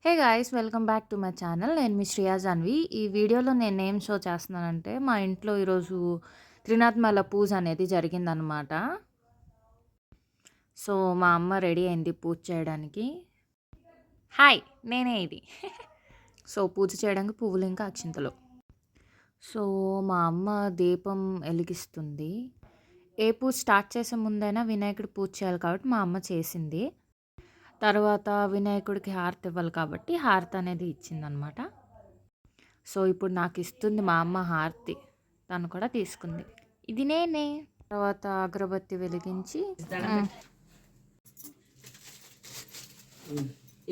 Hey guys, welcome back to my channel. నేను మీ శ్రియా జాన్వి. ఈ వీడియోలో నేనేం షో చేస్తున్నానంటే, మా ఇంట్లో ఈరోజు త్రినాథ్మల పూజ అనేది జరిగిందనమాట. సో, మా అమ్మ రెడీ అయింది పూజ చేయడానికి. హాయ్, నేనే ఇది. సో, పూజ చేయడానికి పువ్వులు ఇంకా అక్షింతలు. సో, మా అమ్మ దీపం వెలిగిస్తుంది. ఏ పూజ స్టార్ట్ చేసే ముందైనా వినాయకుడి పూజ చేయాలి కాబట్టి మా అమ్మ చేసింది. తర్వాత వినాయకుడికి హారతి ఇవ్వాలి కాబట్టి హారతి అనేది ఇచ్చిందనమాట. సో, ఇప్పుడు నాకు ఇస్తుంది మా అమ్మ హారతి. తను కూడా తీసుకుంది. ఇది నేనే. తర్వాత అగరబత్తి వెలిగించి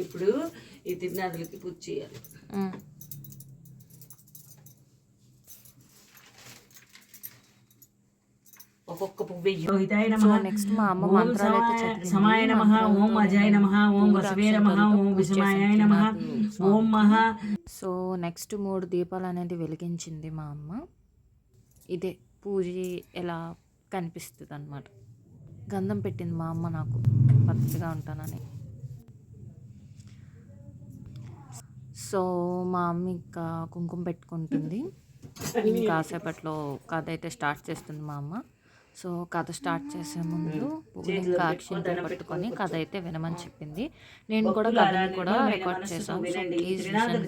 ఇప్పుడు ఈ తిరునాథులకి పూజ చేయాలి. ఒక్కొక్క పువ్వు నెక్స్ట్ మా అమ్మ మంత్రాలు అయితే చదివింది. సమాయ నమః, ఓం అజాయ నమః, ఓం వసవే నమః, ఓం విషమాయ నమః, ఓం మహా. సో నెక్స్ట్ 3 దీపాలు అనేది వెలిగించింది మా అమ్మ. ఇదే పూజ ఎలా కనిపిస్తుంది అన్నమాట. గంధం పెట్టింది మా అమ్మ నాకు పద్ధతిగా ఉంటానని. సో మా అమ్మ ఇంకా కుంకుమ పెట్టుకుంటుంది. కాసేపట్లో కథ అయితే స్టార్ట్ చేస్తుంది మా అమ్మ. సో కథ స్టార్ట్ చేసే ముందు పువ్వులు ఇంకా అక్షింతలు పట్టుకొని కథ అయితే వినమని చెప్పింది. నేను కూడా కథని కూడా రికార్డ్ చేశాను.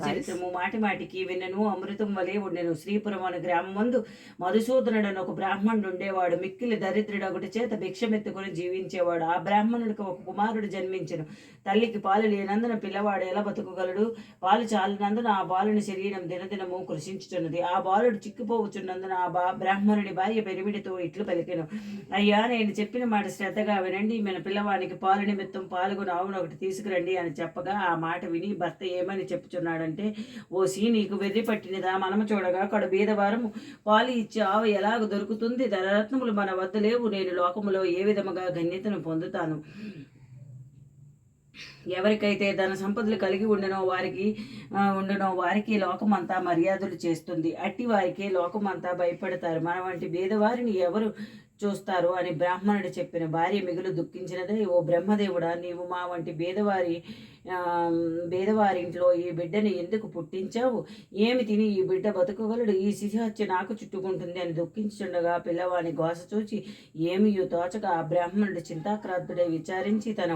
చరిత్రము మాటి మాటికి విన్నను అమృతం వలె ఉండెను. శ్రీపురం అనే గ్రామం ముందు మధుసూదనుడు ఒక బ్రాహ్మణుడు ఉండేవాడు. మిక్కిలి దరిద్రుడు ఒకటి చేత భిక్షమెత్తుకుని జీవించేవాడు. ఆ బ్రాహ్మణుడికి ఒక కుమారుడు జన్మించెను. తల్లికి పాలు లేనందున పిల్లవాడు ఎలా బతుకగలడు? పాలు చాలినందున ఆ బాలుని శరీరం దినదినము కృషించుచున్నది. ఆ బాలుడు చిక్కిపోవచ్చున్నందున ఆ బ్రాహ్మణుడి భార్య పెరిమిడితో ఇట్లు పలికెను, అయ్యా, నేను చెప్పిన మాట శ్రద్ధగా వినండి. మన పిల్లవానికి పాలు నిమిత్తం పాల్గొని ఆవును ఒకటి తీసుకురండి అని చెప్పగా ఆ మాట విని భర్త ఏమని చెప్పుచున్నాడంటే, ఓసి, నీకు వెర్రి పట్టినదా? మనము చూడగా కడు బీదవారము పాలు ఇచ్చి ఆవు ఎలాగ దొరుకుతుంది? ధనరత్నములు మన వద్ద లేవు. నేను లోకములో ఏ విధముగా గణ్యతను పొందుతాను? ఎవరికైతే ధన సంపదలు కలిగి ఉండనో వారికి లోకమంతా మర్యాదలు చేస్తుంది. అట్టి వారికి లోకమంతా భయపడతారు. మన వంటి బీదవారిని ఎవరు చూస్తారు అని బ్రాహ్మణుడు చెప్పిన భార్య మిగులు దుఃఖించినదే, ఓ బ్రహ్మదేవుడా, నీవు మా వంటి బేదవారింట్లో ఈ బిడ్డని ఎందుకు పుట్టించావు? ఏమి తిని ఈ బిడ్డ బతుకగలడు? ఈ శిశుహత్య నాకు చుట్టుకుంటుంది అని దుఃఖించుండగా పిల్లవాని గోస చూచి ఏమియో తోచక ఆ బ్రాహ్మణుడు చింతాక్రాంతుడై విచారించి తన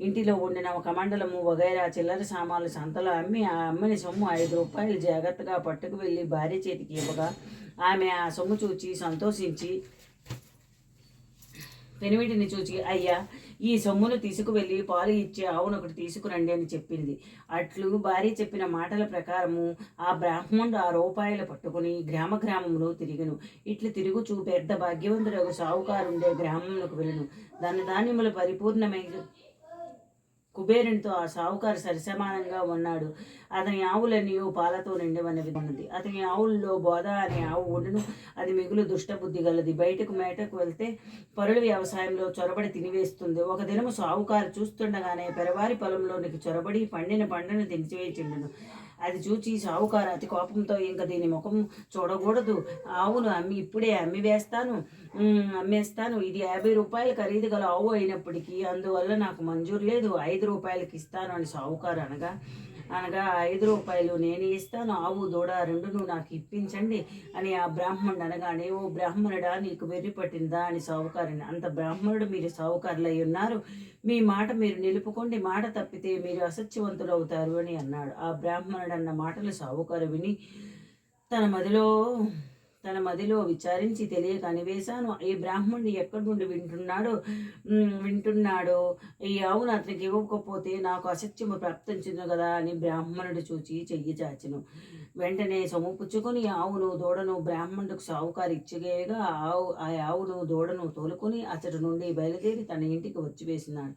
ఇంటిలో ఉండిన ఒక మండలము వగైరా చిల్లర సామాన్లు సంతలో అమ్మి ఆ అమ్మని సొమ్ము 5 రూపాయలు జాగ్రత్తగా పట్టుకు వెళ్ళి భార్య చేతికి ఇవ్వగా ఆమె ఆ సొమ్ము చూచి సంతోషించి పెనిమిటిని చూచి, అయ్యా, ఈ సొమ్మును తీసుకువెళ్ళి పాలు ఇచ్చే ఆవును ఒకటి తీసుకురండి అని చెప్పింది. అట్లు భార్య చెప్పిన మాటల ప్రకారము ఆ బ్రాహ్మణుడు ఆ రూపాయలు పట్టుకుని గ్రామంలో తిరిగను. ఇట్లు తిరుగుచూ పెద్ద భాగ్యవంతుడు సావుకారుండే గ్రామంలోకి వెళ్ళను. ధాన్యములు పరిపూర్ణమై కుబేరునితో ఆ సావుకారు సరిసమానంగా ఉన్నాడు. అతని ఆవులన్నీ పాలతో నిండవన్నది ఉన్నది. అతని ఆవుల్లో బోధ అనే ఆవు ఉండును. అది మిగులు దుష్టబుద్ధి గలది. బయటకు మేటకు వెళ్తే పరుల వ్యవసాయంలో చొరబడి తినివేస్తుంది. ఒక దినము సావుకారు చూస్తుండగానే పెరవారి పొలంలోనికి చొరబడి పండిన పంటను తినివేచిండును. అది చూచి సావుకారు అతి కోపంతో, ఇంకా దీని ముఖం చూడకూడదు, ఆవును ఇప్పుడే అమ్మేస్తాను. ఇది 50 రూపాయలు ఖరీదు గల ఆవు అయినప్పటికీ అందువల్ల నాకు మంజూరు లేదు. 5 రూపాయలకి ఇస్తాను అని సావుకారు అనగా 5 రూపాయలు నేను ఇస్తాను, ఆవు దూడ రెండును నాకు ఇప్పించండి అని ఆ బ్రాహ్మణుడు అనగానే, ఓ బ్రాహ్మణుడా, నీకు వెర్రి పట్టిందా అని సావుకారిని. అంత బ్రాహ్మణుడు మీరు సావుకారులై ఉన్నారు, మీ మాట మీరు నిలుపుకోండి, మాట తప్పితే మీరు అసత్యవంతులు అవుతారు అని అన్నాడు. ఆ బ్రాహ్మణుడు అన్న మాటలు సావుకారు విని తన మదిలో విచారించి తెలియక అనివేశాను, ఈ బ్రాహ్మణుడు ఎక్కడి నుండి వింటున్నాడో ఈ ఆవును అతనికి ఇవ్వకపోతే నాకు అసత్యము ప్రాప్తించును కదా అని బ్రాహ్మణుడు చూచి చెయ్యి చాచెను. వెంటనే సొమ్ము పుచ్చుకొని ఆవును దూడను బ్రాహ్మణుడికి సావుకారు ఇచ్చగేయగా ఆ ఆవును దూడను తోలుకొని అతడి నుండి బయలుదేరి తన ఇంటికి వచ్చి వేసినాడు.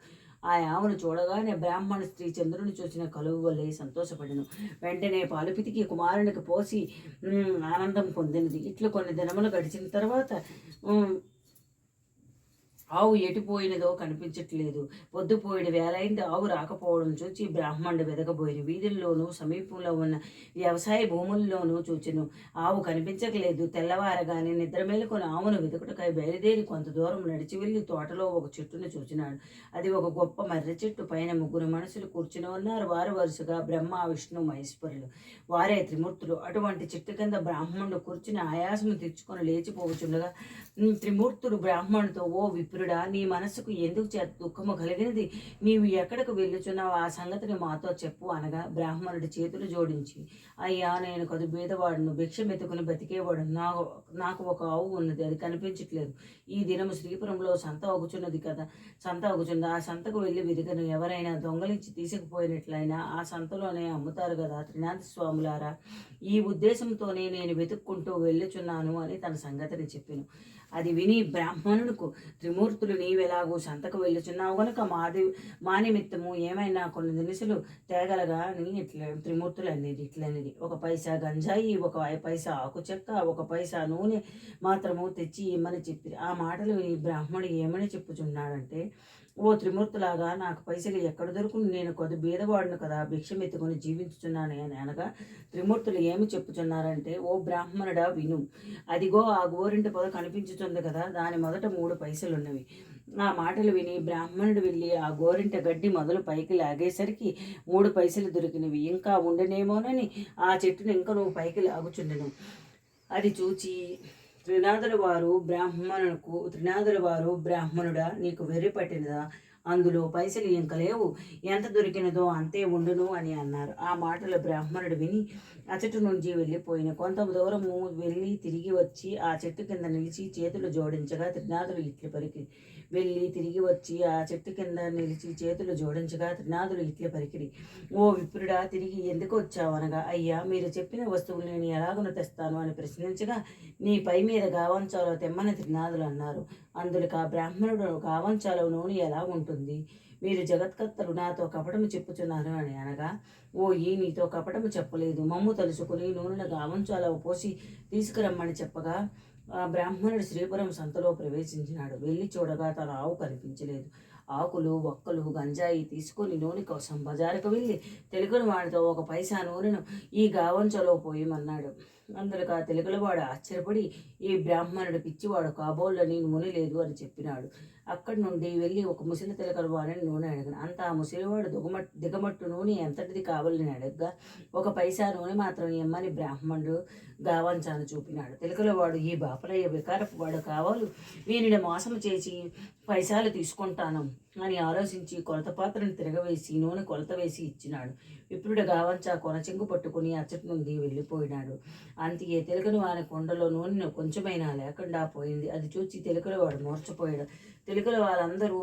ఆ ఆవును చూడగానే బ్రాహ్మణ స్త్రీ చంద్రుని చూసిన కలువు వల్లే సంతోషపడెను. వెంటనే పాలు పితికి కుమారునికి పోసి ఆనందం పొందినది. ఇట్లు కొన్ని దినములు గడిచిన తర్వాత ఆవు ఎటుపోయినదో కనిపించట్లేదు. పొద్దుపోయిన వేళయింది. ఆవు రాకపోవడం చూచి బ్రాహ్మణుడు వెదకబోయిన వీధుల్లోనూ సమీపంలో ఉన్న వ్యవసాయ భూముల్లోనూ చూచెను. ఆవు కనిపించకలేదు. తెల్లవారగానే నిద్ర మేలుకొని ఆవును వెతుకుటకై బయలుదేరి కొంత దూరం నడిచి వెళ్ళి తోటలో ఒక చెట్టును చూచినాడు. అది ఒక గొప్ప మర్రి చెట్టు. పైన ముగ్గురు మనుషులు కూర్చుని ఉన్నారు. వారు వరుసగా బ్రహ్మ, విష్ణు, మహేశ్వరులు. వారే త్రిమూర్తులు. అటువంటి చెట్టు కింద బ్రాహ్మణుడు కూర్చుని ఆయాసము తెచ్చుకొని లేచిపోవచుండగా త్రిమూర్తుడు బ్రాహ్మణుడితో, ఓ విప్రుడా, నీ మనసుకు ఎందుకు దుఃఖము కలిగినది? నీవు ఎక్కడికి వెళ్ళుచున్నావు? ఆ సంగతిని మాతో చెప్పు అనగా బ్రాహ్మణుడి చేతులు జోడించి, అయ్యా, నేను కదు బీదవాడును, భిక్ష మెతుకుని బతికేవాడు. నాకు ఒక ఆవు ఉన్నది, అది కనిపించట్లేదు. ఈ దినము శ్రీపురంలో సంత అగుచున్నది కదా, సంత అగుచుంది. ఆ సంతకు వెళ్ళి వెదిగను. ఎవరైనా దొంగలించి తీసుకుపోయినట్లయినా ఆ సంతలోనే అమ్ముతారు కదా త్రినాథ స్వాములారా. ఈ ఉద్దేశంతోనే నేను వెతుక్కుంటూ వెళ్ళుచున్నాను అని తన సంగతిని చెప్పాను. అది విని బ్రాహ్మణుడుకు, త్రిమూర్తులు నీవెలాగూ సంతకు వెళ్ళుచున్నావు గనుక మా నిమిత్తము ఏమైనా కొన్ని దినుసులు తేగలగా అని త్రిమూర్తులు అనేది ఇట్లనేది. 1 పైసా గంజాయి, 1 పైసా ఆకు చెక్క, 1 పైసా నూనె మాత్రము తెచ్చి ఇమ్మని చెప్పి. ఆ మాటలు విని బ్రాహ్మణుడు ఏమని చెప్పుచున్నాడంటే, ఓ త్రిమూర్తులాగా, నాకు పైసలు ఎక్కడ దొరుకును? నేను కొద్ది బీదవాడును కదా, భిక్షమెత్తుకొని జీవించుచున్నాను అని అనగా త్రిమూర్తులు ఏమి చెప్పుచున్నారంటే, ఓ బ్రాహ్మణుడా విను. అదిగో ఆ గోరింట పొద కనిపించుతుంది కదా, దాని మొదట 3 పైసలున్నవి. ఆ మాటలు విని బ్రాహ్మణుడు వెళ్ళి ఆ గోరింట గడ్డి మొదలు పైకి లాగేసరికి 3 పైసలు దొరికినవి. ఇంకా ఉండనేమోనని ఆ చెట్టును ఇంకా నువ్వు పైకి లాగుచుండెను. అది చూచి త్రినాదుల వారు బ్రాహ్మణుడా, నీకు వెర్రి పట్టినదా? అందులో పైసలు ఇంక లేవు. ఎంత దొరికినదో అంతే ఉండును అని అన్నారు. ఆ మాటలు బ్రాహ్మణుడు విని అచటు నుంచి వెళ్ళిపోయిన. కొంత దూరము వెళ్ళి తిరిగి వచ్చి ఆ చెట్టు కింద నిలిచి చేతులు జోడించగా త్రినాదులు ఇట్లు పలికిరి. ఓ విప్రుడా, తిరిగి ఎందుకు వచ్చావు అనగా, అయ్యా, మీరు చెప్పిన వస్తువులు నేను ఎలాగను తెస్తాను అని ప్రశ్నించగా, నీ పై మీద గావంచాలో తెమ్మని త్రినాదులు అన్నారు. అందులకు ఆ బ్రాహ్మణుడు, గావంచాలో నూనె ఎలా ఉంటుంది? మీరు జగత్కర్తలు నాతో కపటము చెప్పుచున్నారు అని అనగా, ఈ నీతో కపటము చెప్పలేదు. మమ్ము తలుసుకుని నూనెను గావంచాలో పోసి తీసుకురమ్మని చెప్పగా ఆ బ్రాహ్మణుడు శ్రీపురం సంతలో ప్రవేశించినాడు. వెళ్ళి చూడగా తన ఆవు కనిపించలేదు. ఆకులు, ఒక్కలు, గంజాయి తీసుకొని నూనె కోసం బజారుకు వెళ్ళి తెలుగుని వాడితో 1 పైసా నూనెను ఈ గావంచలో పోయమన్నాడు. అందులకు ఆ తెలుగులవాడు ఆశ్చర్యపడి, ఈ బ్రాహ్మణుడు పిచ్చివాడు కాబోళ్ళని నూనె లేదు అని చెప్పినాడు. అక్కడి నుండి వెళ్ళి ఒక ముసలి తెలకల వాడిని నూనె అడిగాను. అంత ఆ ముసలివాడు దిగమట్టు నూనె ఎంతటిది కావాలని అడగగా 1 పైసా నూనె మాత్రం ఇమ్మని బ్రాహ్మణుడు గావంచాను చూపినాడు. తెలుకలవాడు, ఈ బాపలయ్య వికారపు వాడు కావాలి, వీనిని మోసము చేసి పైసలు తీసుకుంటాను అని ఆలోచించి కొలత పాత్రను తిరగవేసి నూనె కొలత వేసి ఇచ్చినాడు. విప్రుడు గావంచా కొనచెంగు పట్టుకుని అచ్చటి నుండి వెళ్ళిపోయినాడు. అంతికే తెలుకని వాని కొండలో నూనె కొంచెమైనా లేకుండా పోయింది. అది చూచి తెలుకల వాడు మూర్చపోయాడు. తెలుకల వాళ్ళందరూ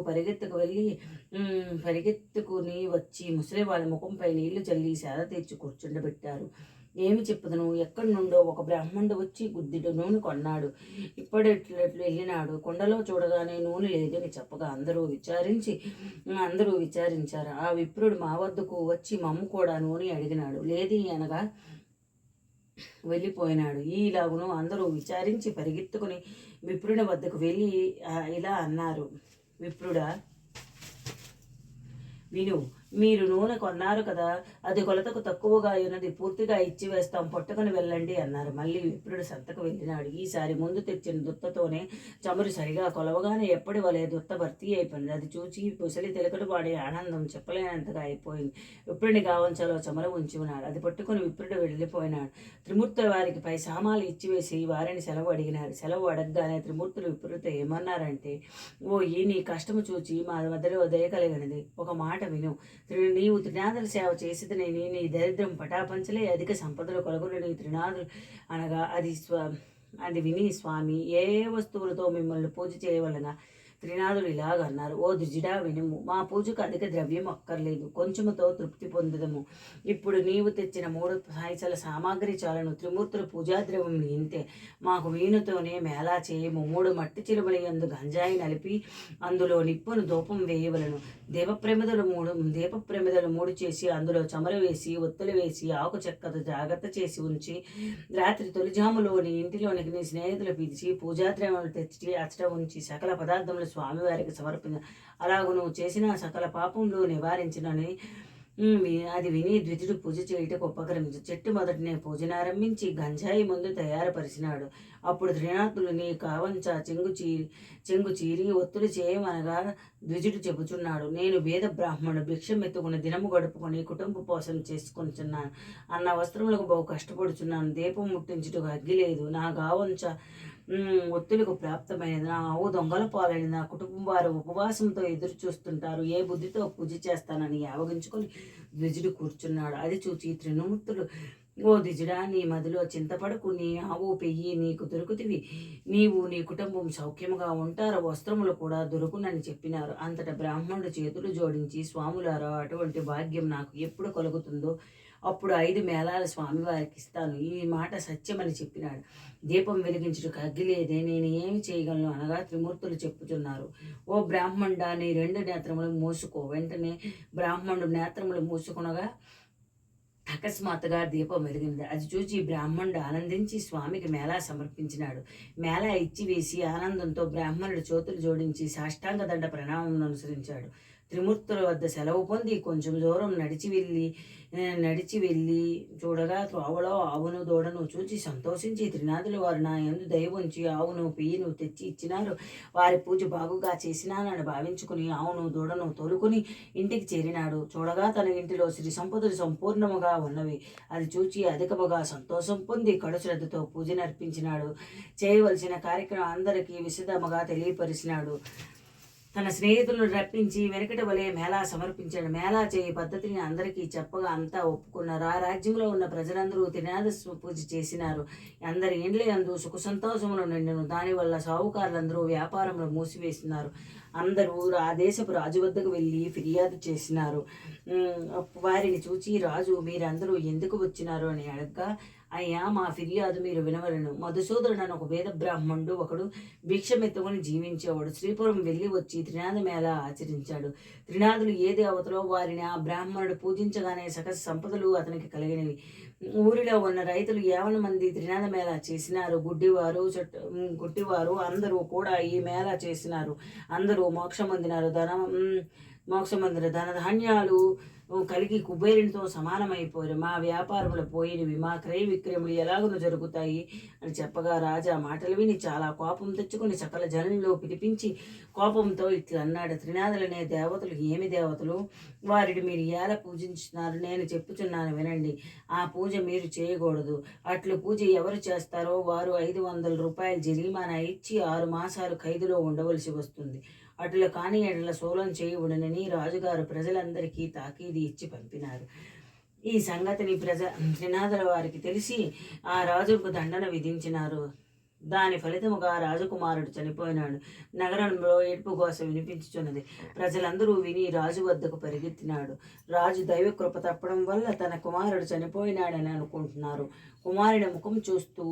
పరిగెత్తుకుని వచ్చి ముసలి వాళ్ళ ముఖంపై నీళ్లు చల్లి సేద తెచ్చి కూర్చుండబెట్టారు. ఏమి చెప్పుదను? ఎక్కడి నుండో ఒక బ్రాహ్మణుడు వచ్చి గుద్దిడు నూనె కొన్నాడు. ఇప్పటిట్లు వెళ్ళినాడు. కొండలో చూడగానే నూనె లేదని చెప్పగా అందరూ విచారించారు. ఆ విప్రుడు మా వద్దకు వచ్చి మమ్ము కూడా నూనె అడిగినాడు. లేది అనగా వెళ్ళిపోయినాడు. ఈలాగును అందరూ విచారించి పరిగెత్తుకుని విప్రుని వద్దకు వెళ్ళి ఇలా అన్నారు, విప్రుడా విను, మీరు నూనె కొన్నారు కదా, అది కొలతకు తక్కువగా ఉన్నది, పూర్తిగా ఇచ్చి వేస్తాం, పట్టుకుని వెళ్ళండి అన్నారు. మళ్ళీ విప్రుడు సంతకు వెళ్ళినాడు. ఈసారి ముందు తెచ్చిన దుత్తతోనే చమురు సరిగా కొలవగానే ఎప్పటి వలె దుత్త భర్తీ అయిపోయింది. అది చూచి ముసలి తెలుకడు వాడి ఆనందం చెప్పలేనంతగా అయిపోయింది. విప్రుడిని గావంచలో చమురు ఉంచి ఉన్నాడు. అది పట్టుకుని విప్రుడు వెళ్ళిపోయినాడు. త్రిమూర్తుల వారికి పై సామాలు ఇచ్చివేసి వారిని సెలవు అడిగినారు. సెలవు అడగగానే త్రిమూర్తులు విప్రుడితో ఏమన్నారంటే, నీ కష్టము చూచి మా మధ్యలో దయ కలిగినది. ఒక మాట విను. నీవు త్రినాదుల సేవ చేసేదని నీ దరిద్రం పటాపంచలే, అధిక సంపదలు కొలగులు నీ త్రినాదులు అనగా అది విని స్వామి, ఏ వస్తువులతో మిమ్మల్ని పూజ చేయవలన? త్రినాదులు ఇలాగ అన్నారు, ఓ ద్విజుడా వినుము, మా పూజకు అధిక ద్రవ్యం అక్కర్లేదు, కొంచెముతో తృప్తి పొందుదము. ఇప్పుడు నీవు తెచ్చిన 3 పైసల సామాగ్రి చాలను. త్రిమూర్తుల పూజాద్రవ్యం ఇంతే. మాకు వీణుతోనే మేళా చేయము. 3 మట్టి చిలువల యందు గంజాయి నలిపి అందులో నిప్పును ధూపం వేయవలను. దీపప్రమిదలు 3 చేసి అందులో చమురు వేసి ఒత్తులు వేసి ఆకు చెక్కతో జాగ్రత్త చేసి ఉంచి రాత్రి తొలిజాములోని ఇంటిలోనికి నీ స్నేహితులు పిలిచి పూజాద్రవ్యములు తెచ్చి అచ్చట ఉంచి సకల పదార్థములు స్వామివారికి అలాగూ నువ్వు చేసిన సకల పాపములు నివారించినని అది విని ద్విజుడు పూజ చేయుటకు ఉపక్రమించు. చెట్టు మొదటనే పూజనారంభించి గంజాయి ముందు తయారుపరిచినాడు. అప్పుడు త్రినాథులు నీ కావంచ చెంగు చీరి ఒత్తులు చేయమనగా ద్విజుడు చెబుచున్నాడు, నేను వేద బ్రాహ్మణుడు భిక్షమెత్తుకుని దినము గడుపుకొని కుటుంబ పోషణ చేసుకొనిచున్నాను. అన్న వస్త్రములకు బహు కష్టపడుచున్నాను. దీపం ముట్టించుటకు అగ్గి లేదు. నా గావంచ ఒత్తులకు ప్రాప్తమైనది. నా ఆవు దొంగల పాలైన నా కుటుంబం వారు ఉపవాసంతో ఎదురు చూస్తుంటారు. ఏ బుద్ధితో పూజ చేస్తానని యావగించుకొని ద్విజుడు కూర్చున్నాడు. అది చూచి త్రిమూర్తులు, ఓ ద్విజుడా, నీ మదిలో చింతపడకు. నీ ఆవు పెయ్యి నీకు దొరుకుతివి. నీవు నీ కుటుంబం సౌఖ్యముగా ఉంటారు. వస్త్రములు కూడా దొరుకునని చెప్పినారు. అంతటా బ్రాహ్మణుడు చేతులు జోడించి, స్వాములారా, అటువంటి భాగ్యం నాకు ఎప్పుడు కలుగుతుందో అప్పుడు 5 మేళాల స్వామివారికి ఇస్తాను. ఈ మాట సత్యమని చెప్పినాడు. దీపం వెలిగించుటకు అగ్గి లేదే, నేను ఏమి చేయగలను అనగా త్రిమూర్తులు చెప్పుచున్నారు. ఓ బ్రాహ్మణుడా, నీ 2 నేత్రములు మూసుకో. వెంటనే బ్రాహ్మణుడు నేత్రములు మూసుకునగా అకస్మాత్తుగా దీపం వెలిగింది. అది చూచి బ్రాహ్మణుడు ఆనందించి స్వామికి మేళా సమర్పించినాడు. మేళా ఇచ్చి వేసి ఆనందంతో బ్రాహ్మణుడు చేతులు జోడించి సాష్టాంగ దండ ప్రణామం అనుసరించాడు. త్రిమూర్తుల వద్ద సెలవు పొంది కొంచెం దూరం నడిచి వెళ్ళి చూడగా త్రోవలో ఆవును దూడను చూచి సంతోషించి, త్రినాథులు వారు నా యందు దయ ఉంచి ఆవును పెయ్యిను తెచ్చి ఇచ్చినారు. వారి పూజ బాగుగా చేసినానని భావించుకుని ఆవును దూడను తోలుకొని ఇంటికి చేరినాడు. చూడగా తన ఇంటిలో శ్రీ సంపదలు సంపూర్ణముగా ఉన్నవి. అది చూచి అధికముగా సంతోషం పొంది కడు శ్రద్ధతో పూజ నర్పించినాడు. చేయవలసిన కార్యక్రమం అందరికీ విశదముగా తెలియపరిచినాడు. తన స్నేహితులను రప్పించి వెనకటి వలె మేళా సమర్పించాడు. మేళా చేయ పద్ధతిని అందరికీ చెప్పగా అంతా ఒప్పుకున్నారు. ఆ రాజ్యంలో ఉన్న ప్రజలందరూ త్రినాథ పూజ చేసినారు. అందరి ఇండ్ల యందు సుఖ సంతోషములు నిండెను. దానివల్ల సాహుకారులందరూ వ్యాపారములు మూసివేసినారు. అందరూ ఆ దేశపు రాజు వద్దకు వెళ్ళి ఫిర్యాదు చేసినారు. వారిని చూచి రాజు, మీరందరూ ఎందుకు వచ్చినారు అని అడగగా, అయ్యా, మా ఫిర్యాదు మీరు వినవలను. మధుసూదనుడు అని ఒక వేద బ్రాహ్మణుడు ఒకడు భిక్షమెత్తుకొని జీవించేవాడు. శ్రీపురం వెళ్ళి వచ్చి త్రినాథ మేళ ఆచరించాడు. త్రినాథులు ఏ దేవతలో వారిని ఆ బ్రాహ్మణుడు పూజించగానే సకల సంపదలు అతనికి కలిగినవి. ఊరిలో ఉన్న రైతులు 50 మంది త్రినాథ మేళ చేసినారు. గుడ్డివారు అందరూ కూడా ఈ మేళ చేసినారు. అందరూ మోక్షం పొందినారు. ధన ధాన్యాలు కలిగి కుబేరునితో సమానమైపోయారు. మా వ్యాపారములు పోయినవి, మా క్రయ విక్రయములు ఎలాగనో జరుగుతాయి అని చెప్పగా రాజా మాటలు విని చాలా కోపం తెచ్చుకుని సకల జనంలో పిలిపించి కోపంతో ఇట్లా అన్నాడు, త్రినాథులనే దేవతలు ఏమి దేవతలు? వారిని మీరు ఎలా పూజించుతున్నారు? నేను చెప్పుచున్నాను వినండి. ఆ పూజ మీరు చేయకూడదు. అట్లు పూజ ఎవరు చేస్తారో వారు 500 రూపాయలు జరిమానా ఇచ్చి 6 మాసాలు ఖైదులో ఉండవలసి వస్తుంది. అటుల కాని ఎడల సోలం చేయబడునని రాజుగారు ప్రజలందరికీ తాకీదు ఇచ్చి పంపినారు. ఈ సంగతిని త్రినాథుల వారికి తెలిసి ఆ రాజుకు దండన విధించినారు. దాని ఫలితముగా రాజకుమారుడు చనిపోయినాడు. నగరంలో ఏడ్పు ఘోష వినిపించుచున్నది. ప్రజలందరూ విని రాజు వద్దకు పరిగెత్తినాడు. రాజు దైవకృప తప్పడం వల్ల తన కుమారుడు చనిపోయినాడని అనుకుంటున్నారు. కుమారుడి ముఖం చూస్తూ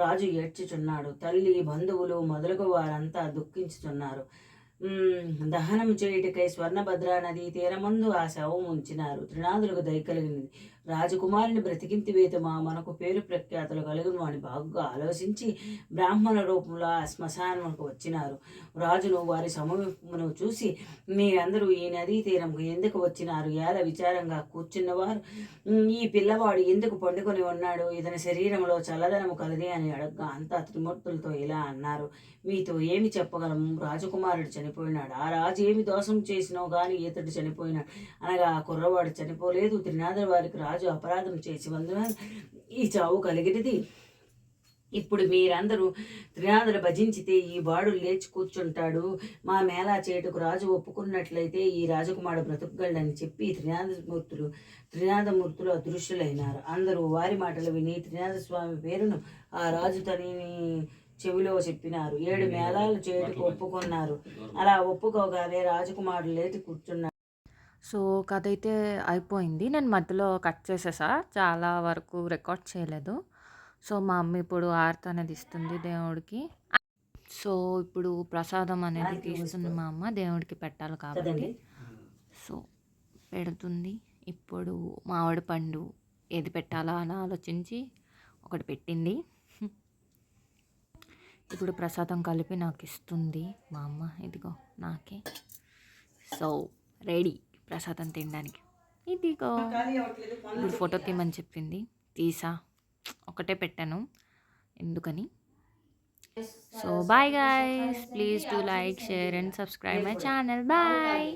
రాజు ఏడ్చుచున్నాడు. తల్లి, బంధువులు మొదలగు వారంతా దుఃఖించుచున్నారు. దహనం చేయుటకై స్వర్ణభద్రా నదీ తీరమందు ఆ శవం ఉంచినారు. త్రినాథులకు దయ కలిగినది. రాజకుమారిని బ్రతికింతివేతమా మనకు పేరు ప్రఖ్యాతులు కలుగును అని బాగుగా ఆలోచించి బ్రాహ్మణ రూపంలో ఆ శ్మశానముకు వచ్చినారు. రాజును వారి సమూహమును చూసి, మీరందరూ ఈ నదీ తీరంకు ఎందుకు వచ్చినారు? ఎలా విచారంగా కూర్చున్నవారు, ఈ పిల్లవాడు ఎందుకు పండుకొని ఉన్నాడు? ఇతని శరీరంలో చల్లదనము కలది అని అడగ్గా అంతా త్రిమూర్తులతో ఇలా అన్నారు, మీతో ఏమి చెప్పగలము? రాజకుమారుడు చనిపోయినాడు. ఆ రాజు ఏమి దోషం చేసినో గాని ఇతడు చనిపోయినాడు అనగా ఆ కుర్రవాడు చనిపోలేదు. త్రినాథుల వారికి రాజు అపరాధం చేసి వందున ఈ చావు కలిగినది. ఇప్పుడు మీరందరూ త్రినాథులు భజించితే ఈ వాడు లేచి కూర్చుంటాడు. మా మేళా చేటుకు రాజు ఒప్పుకున్నట్లయితే ఈ రాజకుమారుడు బ్రతుకుగలడని చెప్పి త్రినాథమూర్తులు అదృశ్యులైనారు. అందరూ వారి మాటలు విని త్రినాథ స్వామి పేరును ఆ రాజు తనని చెవిలో చెప్పినారు. 7 మేళాలు చేటుకు ఒప్పుకున్నారు. అలా ఒప్పుకోగానే రాజకుమారుడు లేచి కూర్చున్నాడు. సో కథ అయితే అయిపోయింది. నేను మధ్యలో కట్ చేసేసా, చాలా వరకు రికార్డ్ చేయలేదు. సో మా అమ్మ ఇప్పుడు ఆరతి అనేది ఇస్తుంది దేవుడికి. సో ఇప్పుడు ప్రసాదం అనేది తీస్తుంది మా అమ్మ, దేవుడికి పెట్టాలి కాబట్టి. సో పెడుతుంది. ఇప్పుడు మామిడి పండు ఏది పెట్టాలా అని ఆలోచించి ఒకటి పెట్టింది. ఇప్పుడు ప్రసాదం కలిపి నాకు ఇస్తుంది మా అమ్మ. ఇదిగో నాకే. సో రెడీ ప్రసాదం తినడానికి. ఇదిగో ఇప్పుడు ఫోటో తీయమని చెప్పింది, తీసా. ఒకటే పెట్టాను ఎందుకని. So bye guys, please do like, share and subscribe my channel. Bye.